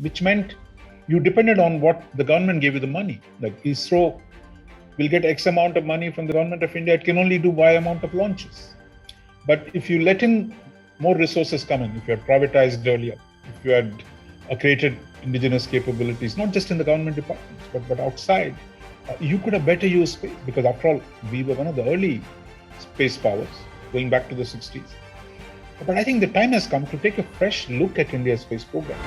which meant you depended on what the government gave you the money. Like ISRO will get X amount of money from the government of India, it can only do Y amount of launches. But if you let in more resources come in, if you had privatized earlier, if you had created indigenous capabilities, not just in the government departments, but outside, you could have better used space, because after all, we were one of the early space powers, going back to the 60s. But I think the time has come to take a fresh look at India's space program.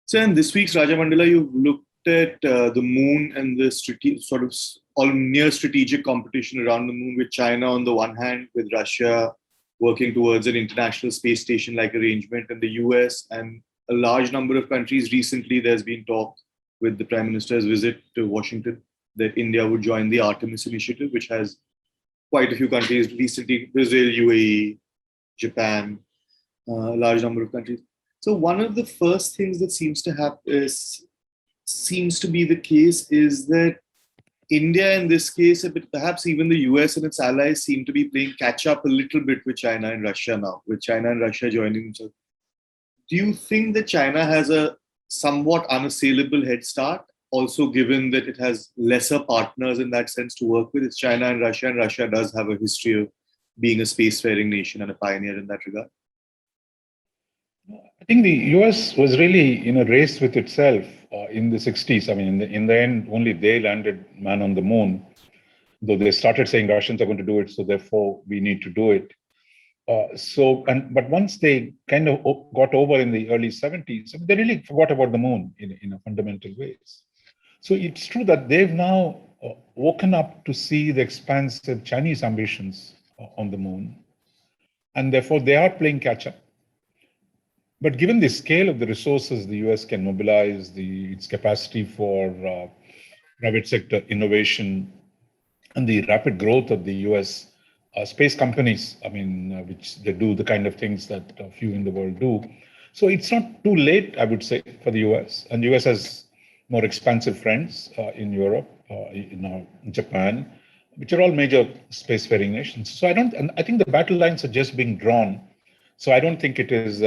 So in this week's Rajamandala, you've looked at the moon and the sort of all near strategic competition around the moon, with China on the one hand, with Russia working towards an international space station-like arrangement, and the US and a large number of countries. Recently, there's been talk with the Prime Minister's visit to Washington that India would join the Artemis initiative, which has quite a few countries recently: Brazil, UAE, Japan, a large number of countries. So one of the first things that seems to be the case is that India, in this case, but perhaps even the US and its allies, seem to be playing catch up a little bit with China and Russia now, with China and Russia joining themselves. Do you think that China has a somewhat unassailable head start, also given that it has lesser partners in that sense to work with? It's China and Russia does have a history of being a spacefaring nation and a pioneer in that regard. I think the US was really in a race with itself in the 60s. I mean, in the end, only they landed man on the moon, though they started saying Russians are going to do it, so therefore we need to do it. But once they kind of got over in the early 70s, they really forgot about the moon in a fundamental ways. So it's true that they've now woken up to see the expansive Chinese ambitions on the moon, and therefore they are playing catch up. But given the scale of the resources the US can mobilize, its capacity for private sector innovation, and the rapid growth of the US space companies, which they do the kind of things that few in the world do. So it's not too late, I would say, for the US. And the US has more expansive friends in Europe, in Japan, which are all major spacefaring nations. So I think the battle lines are just being drawn. So I don't think it is,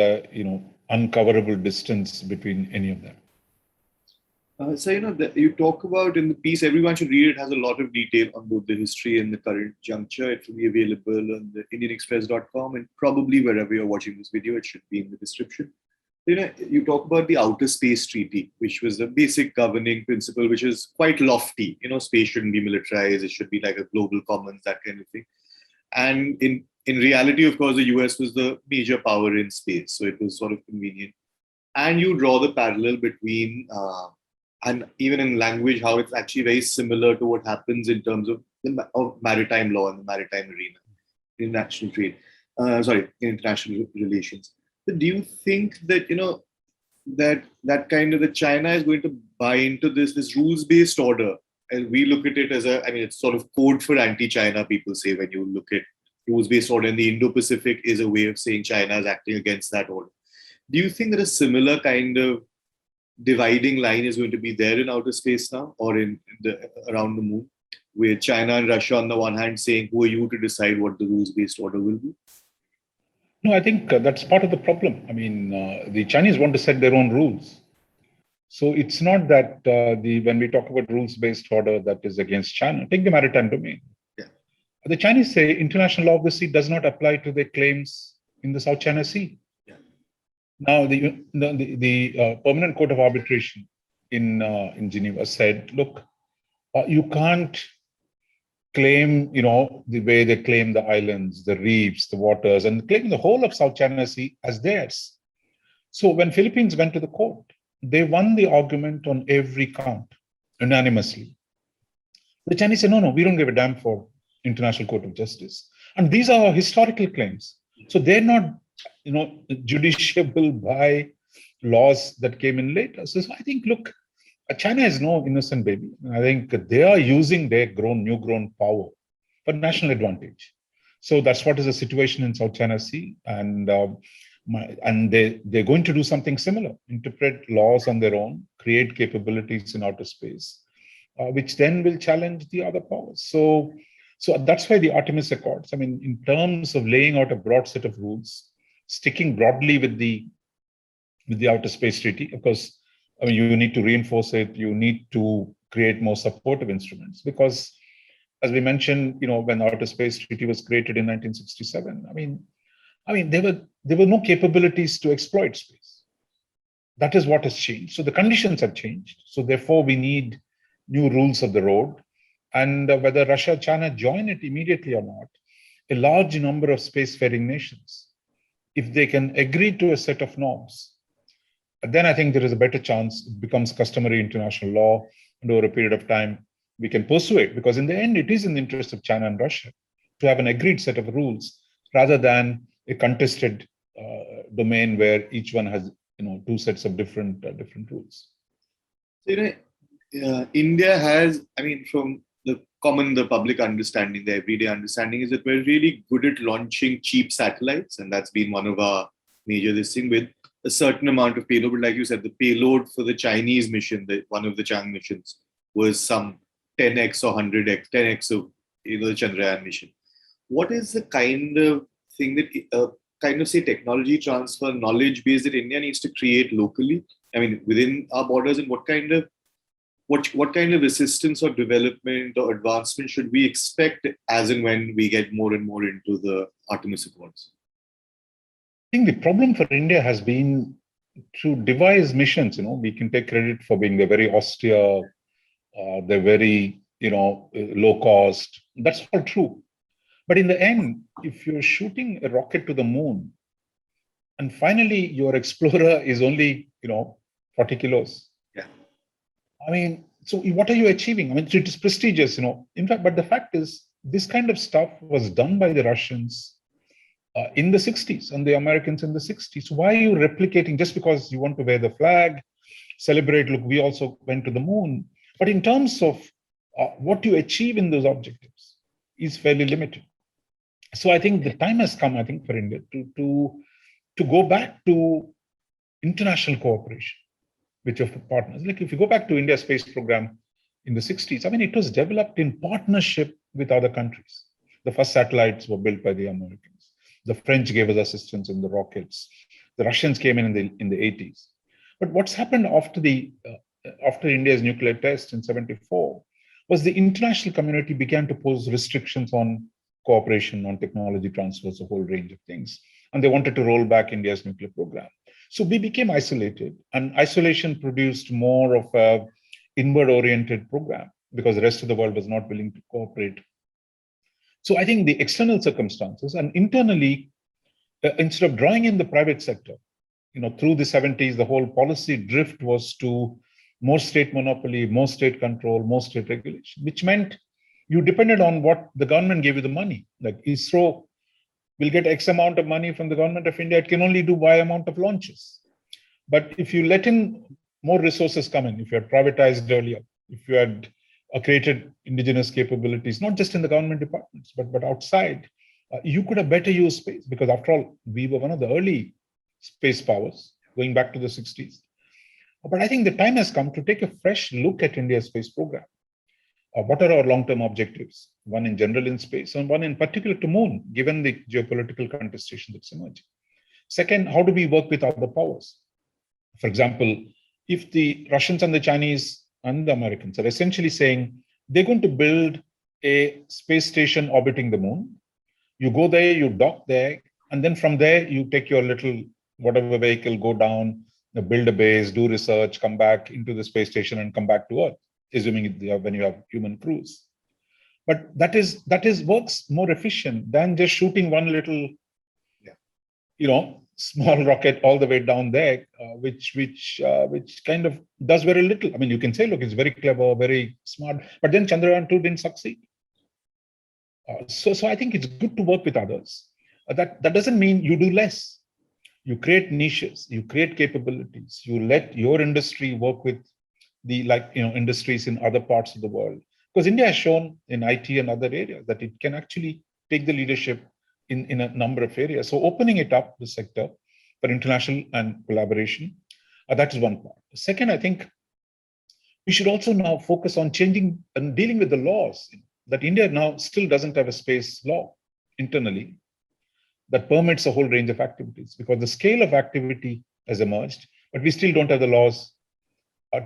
uncoverable distance between any of them. So, you talk about in the piece, everyone should read it, has a lot of detail on both the history and the current juncture. It will be available on the indianexpress.com, and probably wherever you're watching this video, it should be in the description. You talk about the Outer Space Treaty, which was the basic governing principle, which is quite lofty. Space shouldn't be militarized. It should be like a global commons, that kind of thing. And in reality, of course, the US was the major power in space, so it was sort of convenient. And you draw the parallel between, and even in language, how it's actually very similar to what happens in terms of maritime law and the maritime arena, international trade, international relations. So do you think that, that kind of, that China is going to buy into this rules-based order? And we look at it as it's sort of code for anti-China, people say, when you look at rules-based order, and the Indo-Pacific is a way of saying China is acting against that order. Do you think that a similar kind of dividing line is going to be there in outer space now, or around the moon, with China and Russia on the one hand saying, who are you to decide what the rules-based order will be? No, I think that's part of the problem. The Chinese want to set their own rules. So it's not that when we talk about rules-based order that is against China, take the maritime domain. Yeah. The Chinese say international law of the sea does not apply to their claims in the South China Sea. Yeah. Now, the Permanent Court of Arbitration in Geneva said, look, you can't claim, the way they claim the islands, the reefs, the waters, and claim the whole of South China Sea as theirs. So when Philippines went to the court, they won the argument on every count unanimously. The Chinese said, no, we don't give a damn for International Court of Justice. And these are historical claims. So they're not, judiciable by laws that came in later. So I think, look, China is no innocent baby. I think they are using their new-grown power for national advantage. So that's what is the situation in South China Sea. And they're going to do something similar, interpret laws on their own, create capabilities in outer space, which then will challenge the other powers. So So that's why the Artemis Accords, I mean, in terms of laying out a broad set of rules, sticking broadly with the Outer Space Treaty, of course, I mean, you need to reinforce it. You need to create more supportive instruments because, as we mentioned, when the Outer Space Treaty was created in 1967, I mean, there were no capabilities to exploit space. That is what has changed. So the conditions have changed. So therefore, we need new rules of the road. And whether Russia, China join it immediately or not, a large number of spacefaring nations, if they can agree to a set of norms, then I think there is a better chance it becomes customary international law, and over a period of time, we can pursue it. Because in the end, it is in the interest of China and Russia to have an agreed set of rules rather than a contested domain where each one has two sets of different rules. So, India has, I mean, from the public understanding, the everyday understanding is that we're really good at launching cheap satellites, and that's been one of our major this thing with a certain amount of payload. But like you said, the payload for the Chinese mission, one of the Chang missions, was some 10x or 100x, 10x of the Chandrayaan mission. What is the kind of thing that say technology transfer, knowledge base that India needs to create locally? I mean, within our borders, and what kind of assistance or development or advancement should we expect as and when we get more and more into the Artemis Accords? I think the problem for India has been to devise missions. We can take credit for being very austere, they're very, low cost. That's all true. But in the end, if you're shooting a rocket to the moon, and finally your explorer is only, 40 kilos. Yeah. I mean, so what are you achieving? I mean, it is prestigious, In fact, but the fact is, this kind of stuff was done by the Russians in the 60s and the Americans in the 60s. Why are you replicating just because you want to wear the flag, celebrate, look, we also went to the moon. But in terms of what you achieve in those objectives is fairly limited. So I think the time has come, for India to go back to international cooperation with your partners. Like if you go back to India's space program in the 60s, it was developed in partnership with other countries. The first satellites were built by the Americans. The French gave us assistance in the rockets. The Russians came in the 80s. But what's happened after India's nuclear test in 74 was the international community began to pose restrictions on cooperation, on technology transfers, a whole range of things. And they wanted to roll back India's nuclear program. So we became isolated, and isolation produced more of an inward-oriented program because the rest of the world was not willing to cooperate. So I think the external circumstances and internally, instead of drawing in the private sector, through the 70s, the whole policy drift was to more state monopoly, more state control, more state regulation, which meant you depended on what the government gave you the money. Like ISRO will get X amount of money from the government of India. It can only do Y amount of launches. But if you let in more resources come in, if you had privatized earlier, if you had created indigenous capabilities, not just in the government departments, but outside, you could have better used space because after all, we were one of the early space powers going back to the 60s. But I think the time has come to take a fresh look at India's space program. What are our long-term objectives? One in general in space and one in particular to moon, given the geopolitical contestation that's emerging. Second, how do we work with other powers? For example, if the Russians and the Chinese and the Americans are essentially saying they're going to build a space station orbiting the moon, you go there, you dock there, and then from there, you take your little whatever vehicle, go down, build a base, do research, come back into the space station and come back to Earth, assuming when you have human crews. But that is works more efficient than just shooting one little, small rocket all the way down there, which kind of does very little. You can say, look, it's very clever, very smart, but then Chandrayaan 2 didn't succeed. So I think it's good to work with others. That doesn't mean you do less. You create niches, you create capabilities, you let your industry work with the industries in other parts of the world. Because India has shown in IT and other areas that it can actually take the leadership in a number of areas. So opening it up, the sector, for international and collaboration, that is one part. Second, I think we should also now focus on changing and dealing with the laws. that India now still doesn't have a space law internally that permits a whole range of activities, because the scale of activity has emerged, but we still don't have the laws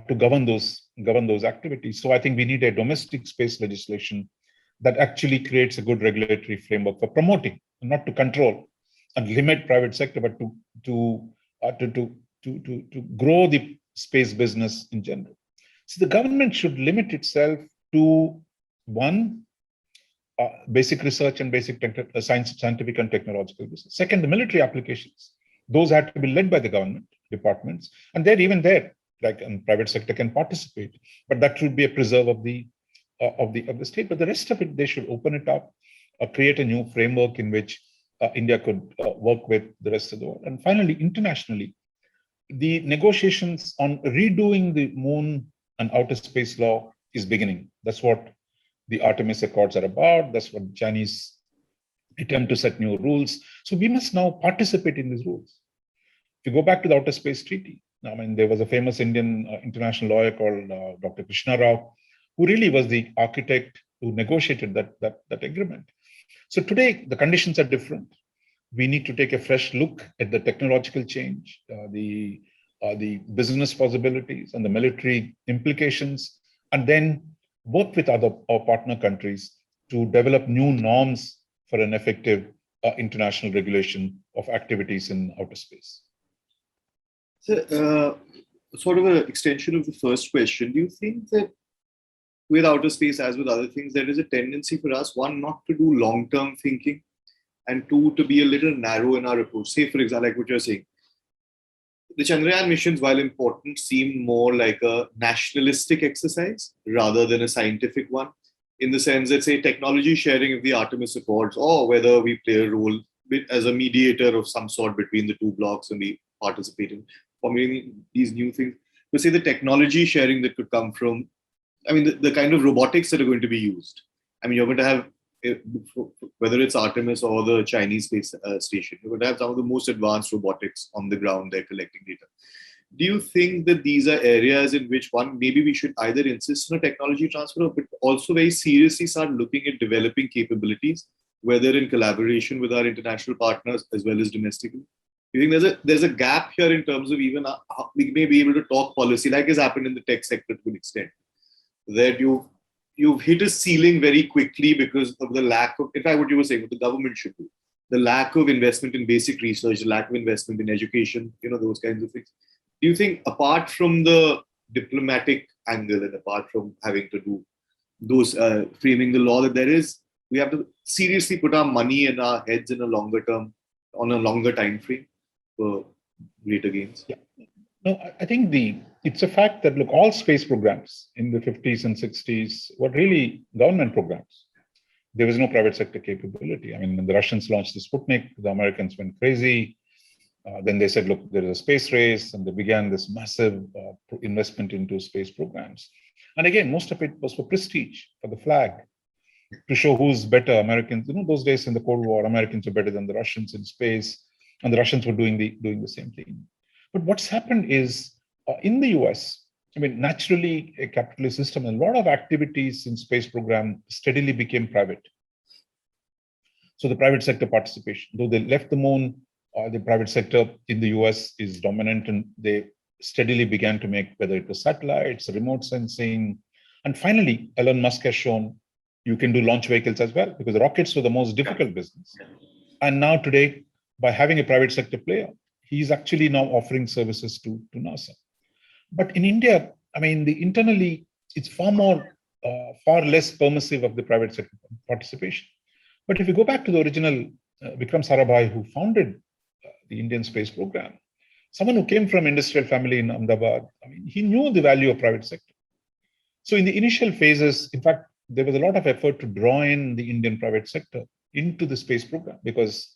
to govern those activities. So I think we need a domestic space legislation that actually creates a good regulatory framework for promoting, not to control and limit private sector, but to grow the space business in general. So the government should limit itself to one, basic research and basic scientific and technological research. Second, the military applications. Those had to be led by the government departments, and they're even there, like private sector can participate, but that should be a preserve of the state. But the rest of it, they should open it up, create a new framework in which India could work with the rest of the world. And finally, internationally, the negotiations on redoing the moon and outer space law is beginning. That's what the Artemis Accords are about. That's what the Chinese attempt to set new rules. So we must now participate in these rules. If you go back to the Outer Space Treaty, I mean, there was a famous Indian international lawyer called Dr. Krishna Rao, who really was the architect who negotiated that agreement. So today, the conditions are different. We need to take a fresh look at the technological change, the business possibilities and the military implications, and then work with our partner countries to develop new norms for an effective international regulation of activities in outer space. So, sort of an extension of the first question, do you think that with outer space, as with other things, there is a tendency for us, one, not to do long-term thinking, and two, to be a little narrow in our approach? Say, for example, like what you're saying, the Chandrayaan missions, while important, seem more like a nationalistic exercise rather than a scientific one, in the sense that, say, technology sharing of the Artemis Accords, or whether we play a role as a mediator of some sort between the two blocks and we participate in formulating these new things. But say the technology sharing that could come from, I mean, the kind of robotics that are going to be used. I mean, you're going to have, whether it's Artemis or the Chinese space station, you're going to have some of the most advanced robotics on the ground there collecting data. Do you think that these are areas in which, one, maybe we should either insist on a technology transfer, but also very seriously start looking at developing capabilities, whether in collaboration with our international partners as well as domestically? Do you think there's a gap here in terms of even how we may be able to talk policy, like has happened in the tech sector to an extent, that you've hit a ceiling very quickly because of the lack of, in fact, what you were saying, what the government should do, the lack of investment in basic research, the lack of investment in education, those kinds of things. Do you think, apart from the diplomatic angle and apart from having to do those framing the law, that we have to seriously put our money and our heads in a longer term, on a longer time frame for greater gains? Yeah. No, I think it's a fact that, look, all space programs in the 50s and 60s were really government programs. There was no private sector capability. I mean, when the Russians launched the Sputnik, the Americans went crazy. Then they said, look, there is a space race, and they began this massive investment into space programs. And again, most of it was for prestige, for the flag, to show who's better. Americans, those days in the Cold War, Americans were better than the Russians in space, and the Russians were doing the same thing. But what's happened is, in the US, I mean, naturally a capitalist system, and a lot of activities in space program steadily became private. So the private sector participation, though they left the moon, the private sector in the US is dominant, and they steadily began to make, whether it was satellites, remote sensing. And finally, Elon Musk has shown you can do launch vehicles as well, because the rockets were the most difficult business. And now today, by having a private sector player, he's actually now offering services to NASA. But in India, I mean, internally, it's far less permissive of the private sector participation. But if you go back to the original Vikram Sarabhai, who founded the Indian space program, someone who came from industrial family in Ahmedabad, I mean, he knew the value of private sector. So in the initial phases, in fact, there was a lot of effort to draw in the Indian private sector into the space program, because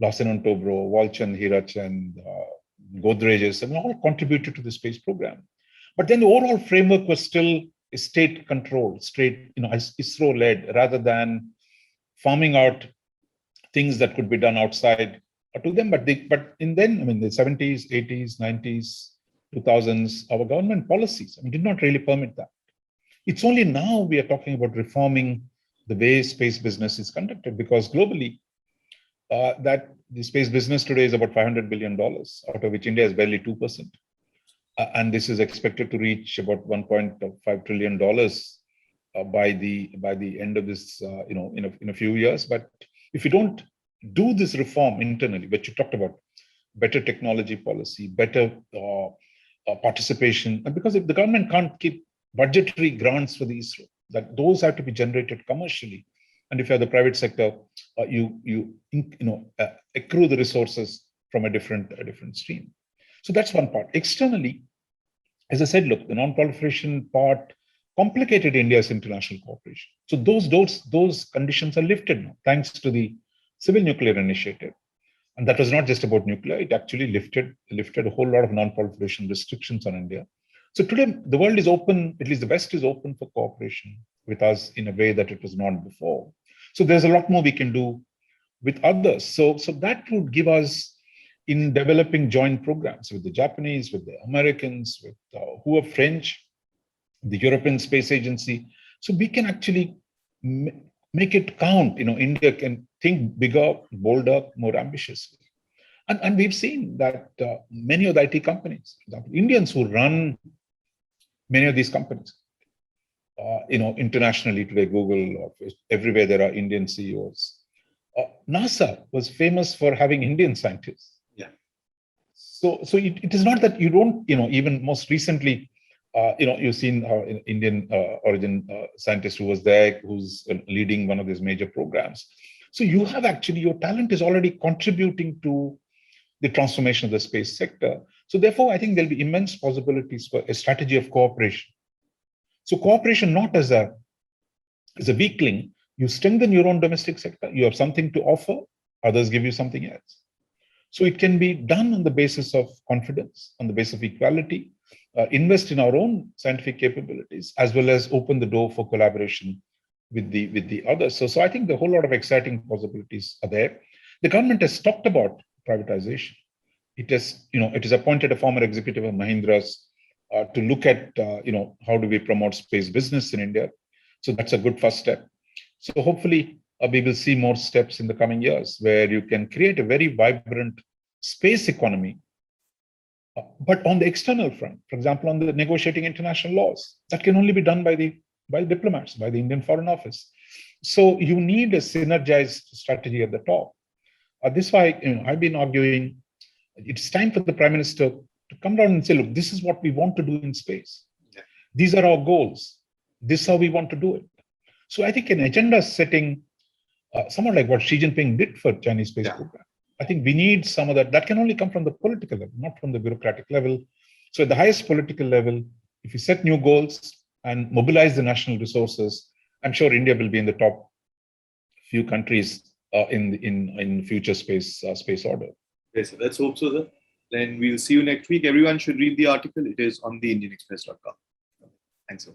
Larsen & Toubro, Walchand, Hirachand, Godrej's, and all contributed to the space program. But then the overall framework was still state controlled, ISRO-led, rather than farming out things that could be done outside to them. But in the 70s, 80s, 90s, 2000s, our government policies, did not really permit that. It's only now we are talking about reforming the way space business is conducted, because globally, that the space business today is about $500 billion, out of which India is barely 2%. And this is expected to reach about $1.5 trillion by the end of this, in a few years. But if you don't do this reform internally, which you talked about, better technology policy, better participation, and because if the government can't keep budgetary grants for the ISRO, that those have to be generated commercially, and if you have the private sector, you accrue the resources from a different stream. So that's one part. Externally, as I said, look, the non-proliferation part complicated India's international cooperation. So those conditions are lifted now, thanks to the Civil Nuclear Initiative. And that was not just about nuclear, it actually lifted a whole lot of non-proliferation restrictions on India. So today, the world is open, at least the West is open for cooperation with us in a way that it was not before. So there's a lot more we can do with others. So that would give us, in developing joint programs with the Japanese, with the Americans, with who are French, the European Space Agency. So we can actually make it count. India can think bigger, bolder, more ambitiously. And we've seen that many of the IT companies, Indians who run many of these companies, internationally today, Google, or everywhere there are Indian CEOs. NASA was famous for having Indian scientists. Yeah. So it is not that you don't, even most recently, you've seen an Indian origin scientist who was there, who's leading one of these major programs. So you have actually, your talent is already contributing to the transformation of the space sector. So therefore, I think there'll be immense possibilities for a strategy of cooperation. So cooperation not as a weakling, you strengthen your own domestic sector, you have something to offer, others give you something else. So it can be done on the basis of confidence, on the basis of equality, invest in our own scientific capabilities, as well as open the door for collaboration with the others. So I think the whole lot of exciting possibilities are there. The government has talked about privatization. It has appointed a former executive of Mahindra's to look at how do we promote space business in India. So that's a good first step. So hopefully we will see more steps in the coming years where you can create a very vibrant space economy. But on the external front, for example, on the negotiating international laws, that can only be done by the diplomats, by the Indian Foreign Office. So you need a synergized strategy at the top. This is why I've been arguing it's time for the Prime Minister to come down and say, look, this is what we want to do in space. Yeah. These are our goals. This is how we want to do it. So I think an agenda setting, somewhat like what Xi Jinping did for Chinese space program. I think we need some of that. That can only come from the political level, not from the bureaucratic level. So at the highest political level, if you set new goals and mobilize the national resources, I'm sure India will be in the top few countries in future space order. Yes, sir. Let's hope so, sir. Then we'll see you next week. Everyone should read the article. It is on theindianexpress.com. Thanks, sir.